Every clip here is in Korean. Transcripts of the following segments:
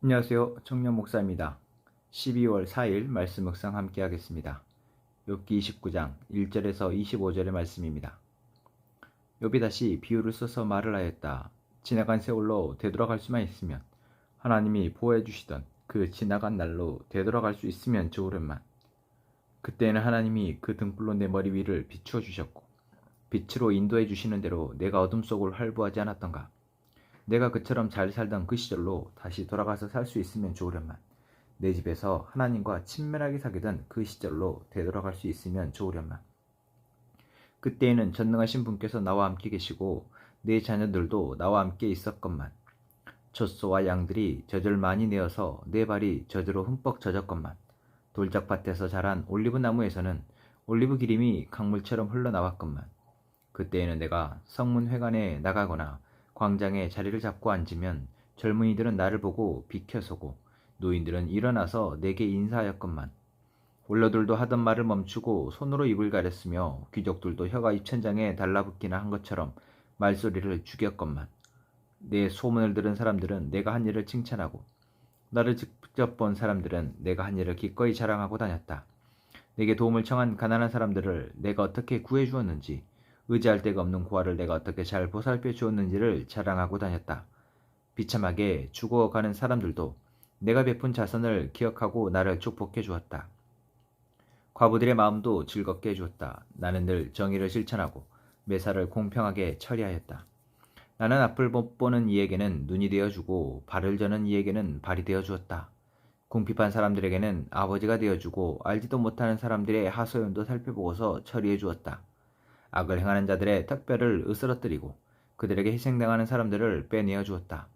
안녕하세요. 청년 목사입니다. 12월 4일 말씀 묵상 함께 하겠습니다. 욥기 29장 1절에서 25절의 말씀입니다. 욥이 다시 비유를 써서 말을 하였다. 지나간 세월로 되돌아갈 수만 있으면, 하나님이 보호해 주시던 그 지나간 날로 되돌아갈 수 있으면 좋으련만. 그때는 하나님이 그 등불로 내 머리 위를 비추어 주셨고, 빛으로 인도해 주시는 대로 내가 어둠 속을 활보하지 않았던가. 내가 그처럼 잘 살던 그 시절로 다시 돌아가서 살 수 있으면 좋으련만. 내 집에서 하나님과 친밀하게 사귀던 그 시절로 되돌아갈 수 있으면 좋으련만. 그때에는 전능하신 분께서 나와 함께 계시고 내 자녀들도 나와 함께 있었건만. 젖소와 양들이 젖을 많이 내어서 내 발이 젖으로 흠뻑 젖었건만. 돌짝밭에서 자란 올리브 나무에서는 올리브 기름이 강물처럼 흘러나왔건만. 그때에는 내가 성문회관에 나가거나 광장에 자리를 잡고 앉으면 젊은이들은 나를 보고 비켜서고 노인들은 일어나서 내게 인사하였건만. 원로들도 하던 말을 멈추고 손으로 입을 가렸으며 귀족들도 혀가 입천장에 달라붙기나 한 것처럼 말소리를 죽였건만. 내 소문을 들은 사람들은 내가 한 일을 칭찬하고 나를 직접 본 사람들은 내가 한 일을 기꺼이 자랑하고 다녔다. 내게 도움을 청한 가난한 사람들을 내가 어떻게 구해주었는지, 의지할 데가 없는 고아를 내가 어떻게 잘 보살펴 주었는지를 자랑하고 다녔다. 비참하게 죽어가는 사람들도 내가 베푼 자선을 기억하고 나를 축복해 주었다. 과부들의 마음도 즐겁게 해주었다. 나는 늘 정의를 실천하고 매사를 공평하게 처리하였다. 나는 앞을 못 보는 이에게는 눈이 되어주고 발을 저는 이에게는 발이 되어주었다. 궁핍한 사람들에게는 아버지가 되어주고 알지도 못하는 사람들의 하소연도 살펴보고서 처리해 주었다. 악을 행하는 자들의 턱뼈를 으스러뜨리고 그들에게 희생당하는 사람들을 빼내어 주었다.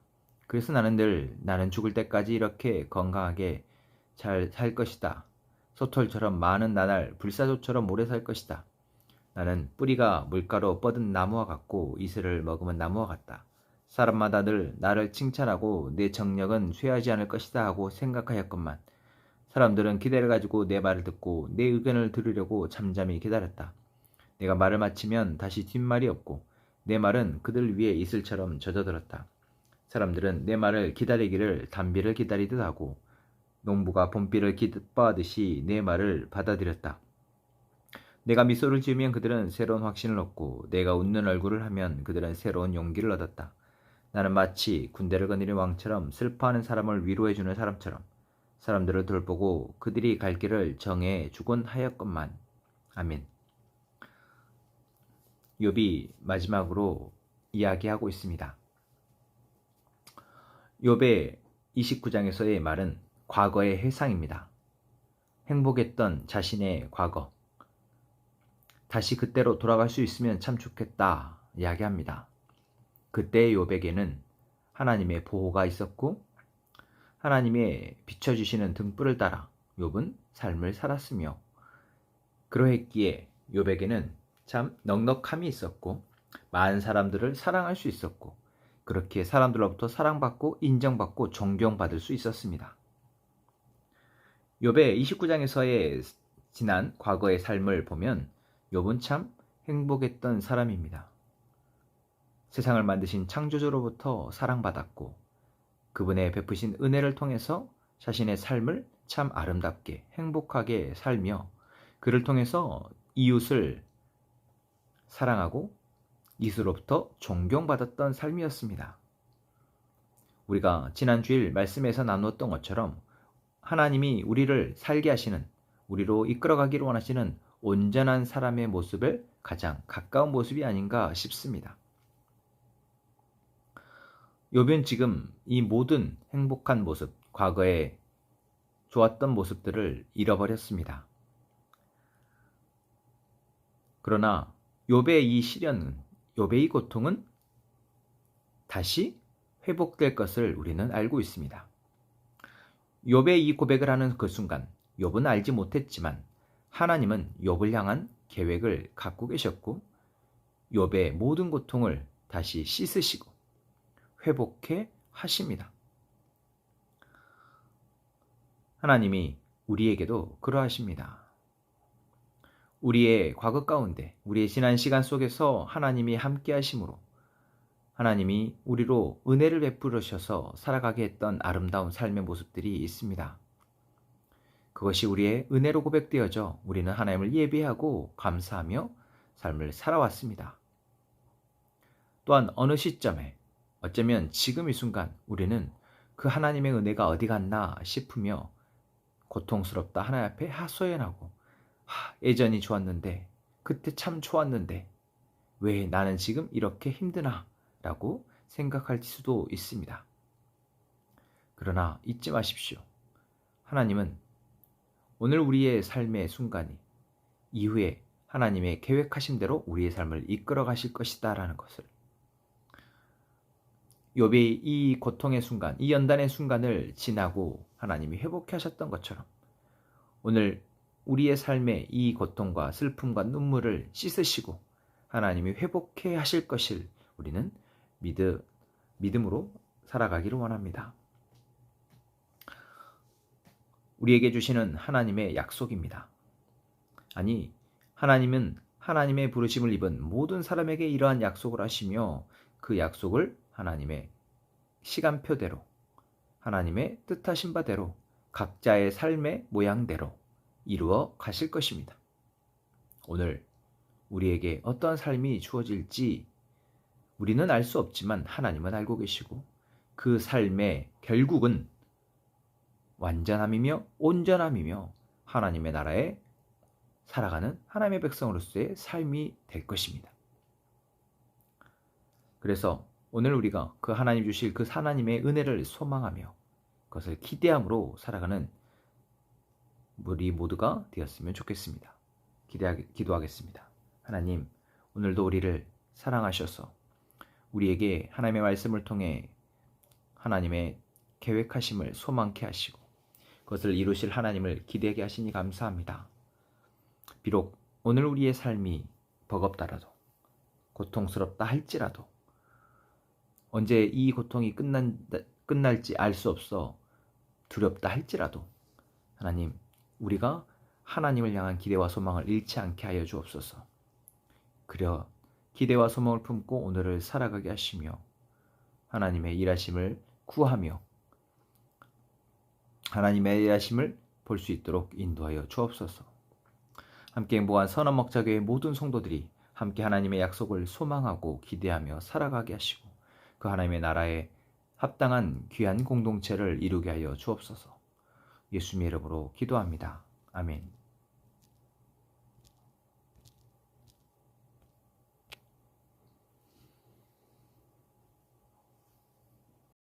그래서 나는 죽을 때까지 이렇게 건강하게 잘 살 것이다. 소털처럼 많은 나날 불사조처럼 오래 살 것이다. 나는 뿌리가 물가로 뻗은 나무와 같고 이슬을 머금은 나무와 같다. 사람마다 늘 나를 칭찬하고 내 정력은 쇠하지 않을 것이다 하고 생각하였건만. 사람들은 기대를 가지고 내 말을 듣고 내 의견을 들으려고 잠잠히 기다렸다. 내가 말을 마치면 다시 뒷말이 없고 내 말은 그들 위에 이슬처럼 젖어들었다. 사람들은 내 말을 기다리기를 단비를 기다리듯 하고 농부가 봄비를 기뻐하듯이 내 말을 받아들였다. 내가 미소를 지으면 그들은 새로운 확신을 얻고 내가 웃는 얼굴을 하면 그들은 새로운 용기를 얻었다. 나는 마치 군대를 거느린 왕처럼 슬퍼하는 사람을 위로해주는 사람처럼 사람들을 돌보고 그들이 갈 길을 정해 주곤 하였건만. 아멘. 욥이 마지막으로 이야기하고 있습니다. 욥의 29장에서의 말은 과거의 회상입니다. 행복했던 자신의 과거, 다시 그때로 돌아갈 수 있으면 참 좋겠다 이야기합니다. 그때의 욥에게는 하나님의 보호가 있었고 하나님의 비춰주시는 등불을 따라 욥은 삶을 살았으며, 그러했기에 욥에게는 참 넉넉함이 있었고 많은 사람들을 사랑할 수 있었고 그렇게 사람들로부터 사랑받고 인정받고 존경받을 수 있었습니다. 욥의 29장에서의 지난 과거의 삶을 보면 욥은 참 행복했던 사람입니다. 세상을 만드신 창조주로부터 사랑받았고 그분의 베푸신 은혜를 통해서 자신의 삶을 참 아름답게 행복하게 살며 그를 통해서 이웃을 사랑하고 이웃으로부터 존경받았던 삶이었습니다. 우리가 지난 주일 말씀에서 나누었던 것처럼 하나님이 우리를 살게 하시는, 우리로 이끌어가기를 원하시는 온전한 사람의 모습을 가장 가까운 모습이 아닌가 싶습니다. 욥은 지금 이 모든 행복한 모습, 과거에 좋았던 모습들을 잃어버렸습니다. 그러나 욥의 이 시련은, 욥의 이 고통은 다시 회복될 것을 우리는 알고 있습니다. 욥의 이 고백을 하는 그 순간 욥은 알지 못했지만 하나님은 욥을 향한 계획을 갖고 계셨고 욥의 모든 고통을 다시 씻으시고 회복해 하십니다. 하나님이 우리에게도 그러하십니다. 우리의 과거 가운데, 우리의 지난 시간 속에서 하나님이 함께 하심으로 하나님이 우리로 은혜를 베풀으셔서 살아가게 했던 아름다운 삶의 모습들이 있습니다. 그것이 우리의 은혜로 고백되어져 우리는 하나님을 예배하고 감사하며 삶을 살아왔습니다. 또한 어느 시점에 어쩌면 지금 이 순간 우리는 그 하나님의 은혜가 어디 갔나 싶으며 고통스럽다 하나님 앞에 하소연하고 예전이 좋았는데 그때 참 좋았는데 왜 나는 지금 이렇게 힘드나 라고 생각할 수도 있습니다. 그러나 잊지 마십시오. 하나님은 오늘 우리의 삶의 순간이 이후에 하나님의 계획하신 대로 우리의 삶을 이끌어 가실 것이다 라는 것을, 욥이 이 고통의 순간, 이 연단의 순간을 지나고 하나님이 회복해 하셨던 것처럼 오늘 우리의 삶의 이 고통과 슬픔과 눈물을 씻으시고 하나님이 회복해 하실 것을 우리는 믿음으로 살아가기를 원합니다. 우리에게 주시는 하나님의 약속입니다. 아니, 하나님은 하나님의 부르심을 입은 모든 사람에게 이러한 약속을 하시며 그 약속을 하나님의 시간표대로, 하나님의 뜻하신 바대로 각자의 삶의 모양대로 이루어 가실 것입니다. 오늘 우리에게 어떠한 삶이 주어질지 우리는 알 수 없지만 하나님은 알고 계시고 그 삶의 결국은 완전함이며 온전함이며 하나님의 나라에 살아가는 하나님의 백성으로서의 삶이 될 것입니다. 그래서 오늘 우리가 그 하나님 주실 그 하나님의 은혜를 소망하며 그것을 기대함으로 살아가는 우리 모두가 되었으면 좋겠습니다. 기도하겠습니다. 하나님, 오늘도 우리를 사랑하셔서 우리에게 하나님의 말씀을 통해 하나님의 계획하심을 소망케 하시고 그것을 이루실 하나님을 기대하게 하시니 감사합니다. 비록 오늘 우리의 삶이 버겁다라도 고통스럽다 할지라도 언제 이 고통이 끝날지 알 수 없어 두렵다 할지라도 하나님, 우리가 하나님을 향한 기대와 소망을 잃지 않게 하여 주옵소서. 그려 기대와 소망을 품고 오늘을 살아가게 하시며 하나님의 일하심을 구하며 하나님의 일하심을 볼 수 있도록 인도하여 주옵소서. 함께 행복한 선한목자교회 모든 성도들이 함께 하나님의 약속을 소망하고 기대하며 살아가게 하시고 그 하나님의 나라에 합당한 귀한 공동체를 이루게 하여 주옵소서. 예수님의 이름으로 기도합니다. 아멘.